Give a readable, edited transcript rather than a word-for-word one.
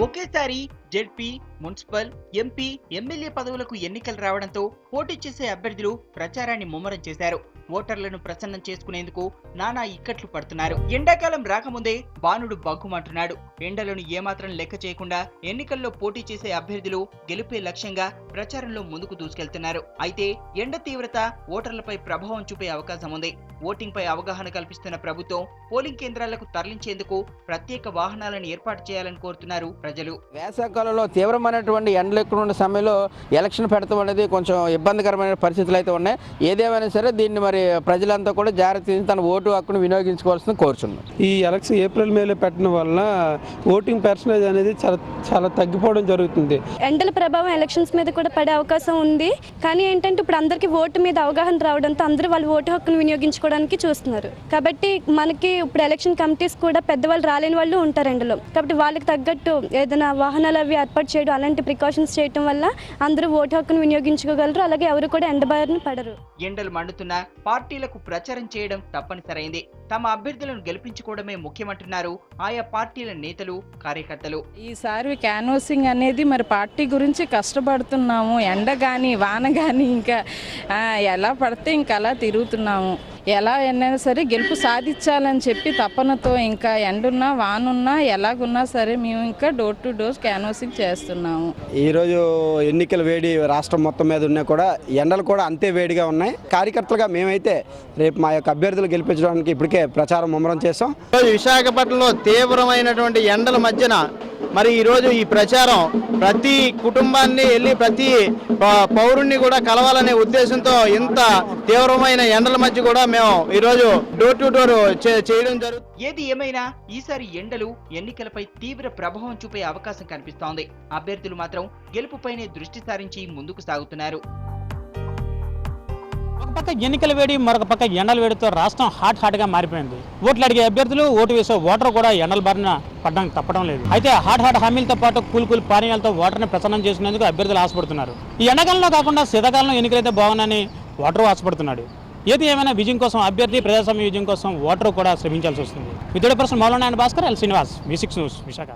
ఒకేసారి ZP, municipal, MP, MLA పదవులకు ఎన్నికలు రావడంతో పోటీ చేసే అభ్యర్థులు ప్రచారాన్ని ముమ్మరం చేశారు. ఓటర్లను ప్రసన్నం చేసుకునేందుకు నానా ఇక్కట్లు పడుతున్నారు. ఎండాకాలం రాకముందే బాణుడు బగ్గుమంటున్నాడు. ఎండలను ఏమాత్రం లెక్క చేయకుండా ఎన్నికల్లో పోటీ చేసే అభ్యర్థులు గెలుపే లక్ష్యంగా ప్రచారంలో ముందుకు దూసుకెళ్తున్నారు. అయితే ఎండ తీవ్రత ఓటర్లపై ప్రభావం చూపే అవకాశం ఉంది. ఓటింగ్ పై అవగాహన కల్పిస్తున్న ప్రభుత్వం పోలింగ్ కేంద్రాలకు తరలించేందుకు ప్రత్యేక వాహనాలను ఏర్పాటు చేయాలని కోరుతున్నారు ప్రజలు. వేసవికాలంలో తీవ్రమైనటువంటి ఎండలు ఎక్కువ ఉన్న సమయంలో ఎలక్షన్ పెడతాం అనేది కొంచెం ఇబ్బందికరమైన పరిస్థితులు అయితే ఉన్నాయి. ఏదేమైనా సరే దీన్ని మరి ప్రజలంతా కూడా జాగ్రత్త తీసుకుని తన ఓటు హక్కును వినియోగించుకోవాల్సింది కోరుచున్నాం. ఈ ఎలక్షన్ ఏప్రిల్ మేలో పెట్టడం వలన ఓటింగ్ పర్సంటేజ్ అనేది చాలా తగ్గిపోవడం జరుగుతుంది. ఎండల ప్రభావం ఎలక్షన్స్ మీద కూడా పడే అవకాశం ఉంది. కానీ ఏంటంటే ఇప్పుడు అందరికీ ఓటు మీద అవగాహన రావడంతో అందరూ వాళ్ళ ఓటు హక్కును వినియోగించుకోవడానికి చూస్తున్నారు. కాబట్టి మనకి ఇప్పుడు ఎలక్షన్ కమిటీస్ కూడా పెద్దవాళ్ళు రాలేని వాళ్ళు ఉంటారు ఎండలో. కాబట్టి వాళ్ళకి తగ్గట్టు ఏదైనా వాహనాలు అవి ఏర్పాటు చేయడం, అలాంటి ప్రికాషన్స్ చేయడం వల్ల అందరూ ఓటు హక్కును వినియోగించుకోగలరు. అలాగే ఎవరు కూడా ఎండ బారిన పడరు. ఎండలు మండుతున్న పార్టీలకు ప్రచారం చేయడం తప్పనిసరైంది. తమ అభ్యర్థులను గెలిపించుకోవడమే ముఖ్యమంటున్నారు ఆయా పార్టీల నేతలు, కార్యకర్తలు. ఈసారి క్యాన్వాసింగ్ అనేది మరి పార్టీ గురించి కష్టపడుతున్నాము. ఎండ కానీ వాన కానీ ఇంకా ఎలా పడితే ఇంకా అలా తిరుగుతున్నాము. ఎలా అయినా సరే గెలుపు సాధించాలని చెప్పి తపనతో ఇంకా ఎండున్నా వానున్నా ఎలాగున్నా సరే మేము ఇంకా డోర్ టు డోర్ క్యాన్వాసింగ్ చేస్తున్నాము. ఈరోజు ఎన్నికల వేడి రాష్ట్రం మొత్తం మీద ఉన్నా కూడా ఎండలు కూడా అంతే వేడిగా ఉన్నాయి. కార్యకర్తలుగా మేమైతే రేపు మా యొక్క అభ్యర్థులు గెలిపించడానికి ఇప్పటికే ప్రచారం ముమ్మరం చేసాం. విశాఖపట్నంలో తీవ్రమైనటువంటి ఎండల మధ్యన మరి ఈరోజు ఈ ప్రచారం ప్రతి కుటుంబాన్ని వెళ్ళి ప్రతి పౌరుణ్ణి కూడా కలవాలనే ఉద్దేశంతో ఇంత తీవ్రమైన ఎండల మధ్య కూడా మేము ఈరోజు డోర్ టు డోర్ చేయడం జరుగుతుంది. ఏది ఏమైనా ఈసారి ఎండలు ఎన్నికలపై తీవ్ర ప్రభావం చూపే అవకాశం కనిపిస్తోంది. అభ్యర్థులు మాత్రం గెలుపుపైనే దృష్టి సారించి ముందుకు సాగుతున్నారు. ఒక పక్క ఎన్నికల వేడి, మరొక పక్క ఎండల వేడితో రాష్ట్రం హాట్గా మారిపోయింది. ఓట్లు అడిగే అభ్యర్థులు, ఓటు వేసే ఓటర్ కూడా ఎండల బారిన పడడానికి తప్పడం లేదు. అయితే హాట్ హామీలతో పాటు కూల్ పానీయాలతో ఓటర్ని ప్రసన్నం చేసుకునేందుకు అభ్యర్థులు ఆశపడుతున్నారు. ఈ ఎండాకాలంలో కాకుండా శీతాకాలంలో ఎన్నికలైతే బాగున్నాయని ఓటరు ఆశపడుతున్నాడు. ఏది ఏమైనా విజయం కోసం అభ్యర్థి, ప్రజాస్వామ్య విజయం కోసం ఓటరు కూడా శ్రమించాల్సి వస్తుంది. విద్యుత్ person Maulana Bhaskar, L Srinivas, V6 news, Visakha.